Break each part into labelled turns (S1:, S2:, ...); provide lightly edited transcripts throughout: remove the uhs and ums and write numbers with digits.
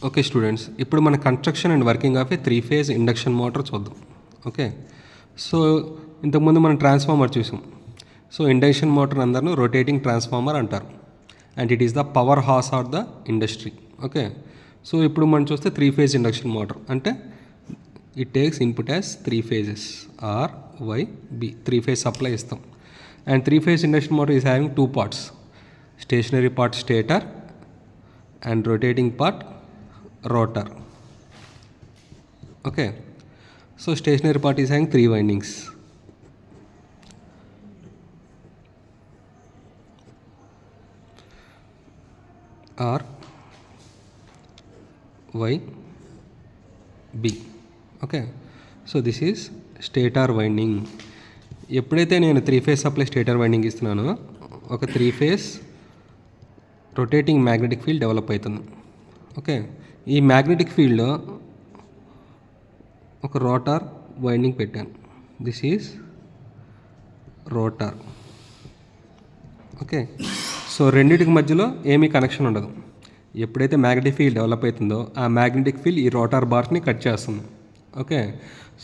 S1: Okay students, ఇప్పుడు మన construction and working of a 3-phase induction motor చూద్దాం. Okay, so ఇంతకుముందు మనం ట్రాన్స్ఫార్మర్ చూసాం. సో ఇండక్షన్ మోటార్ అందరూ రొటేటింగ్ ట్రాన్స్ఫార్మర్ అంటారు and it is the power horse of the industry. Okay, so ఇప్పుడు మనం చూస్తే 3-phase ఇండక్షన్ మోటార్ అంటే it takes input as 3 phases R Y B 3-phase supply ఇస్తాం. And 3-phase induction motor is having 2 parts, stationary part stator and rotating part rotor. Okay, so stationary part is having 3 windings. R Y B. Okay, so this is stator winding. ఎప్పుడైతే నేను 3-phase supply stator winding ఇస్తున్నానో ఒక 3-phase rotating magnetic field develop అవుతుంది. Okay, ఈ magnetic ఫీల్డ్లో ఒక rotor winding పెట్టాను. This is rotor. Okay, so రెండింటికి మధ్యలో ఏమీ కనెక్షన్ ఉండదు. ఎప్పుడైతే మ్యాగ్నెటిక్ ఫీల్డ్ డెవలప్ అవుతుందో ఆ మ్యాగ్నెటిక్ ఫీల్డ్ ఈ రోటార్ బార్స్ని కట్ చేస్తుంది. ఓకే,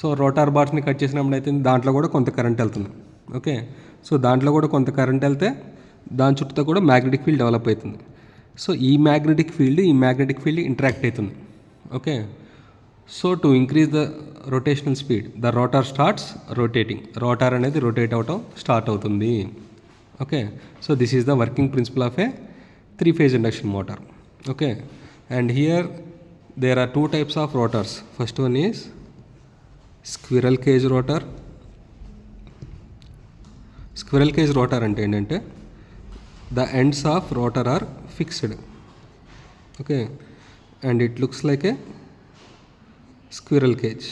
S1: సో రోటార్ బార్స్ని కట్ చేసినప్పుడు అయితే దాంట్లో కూడా కొంత కరెంట్ వెళ్తుంది. ఓకే, సో దాంట్లో కూడా కొంత కరెంట్ వెళ్తే దాని చుట్టూ కూడా మ్యాగ్నెటిక్ ఫీల్డ్ డెవలప్ అవుతుంది. సో ఈ మ్యాగ్నెటిక్ ఫీల్డ్ ఇంటరాక్ట్ అవుతుంది. Okay, so to increase the rotational speed the rotor starts rotating. Rotor అనేది రొటేట్ అవటం స్టార్ట్ అవుతుంది. Okay, so this is the working principle of a 3-phase induction motor. Okay, and here there are 2 types of rotors. First one is squirrel cage rotor. Squirrel cage rotor అంటే ఏంటంటే the ends of rotor are fixed. Okay, and it looks like a squirrel cage.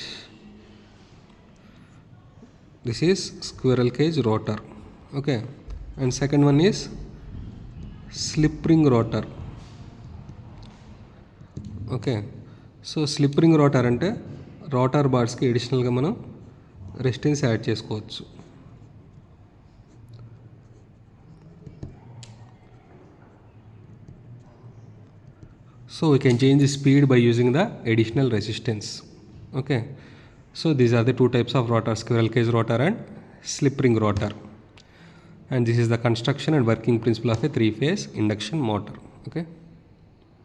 S1: This is squirrel cage rotor. Okay, and second one is slip ring rotor. Okay, so slip ring rotor అంటే rotor బార్స్కి అడిషనల్గా మనం resistance add చేసుకోవచ్చు. So we can change the speed by using the additional resistance. Okay, so these are the 2 types of rotor, squirrel cage rotor and slip ring rotor. And this is the construction and working principle of a 3-phase induction motor. Okay.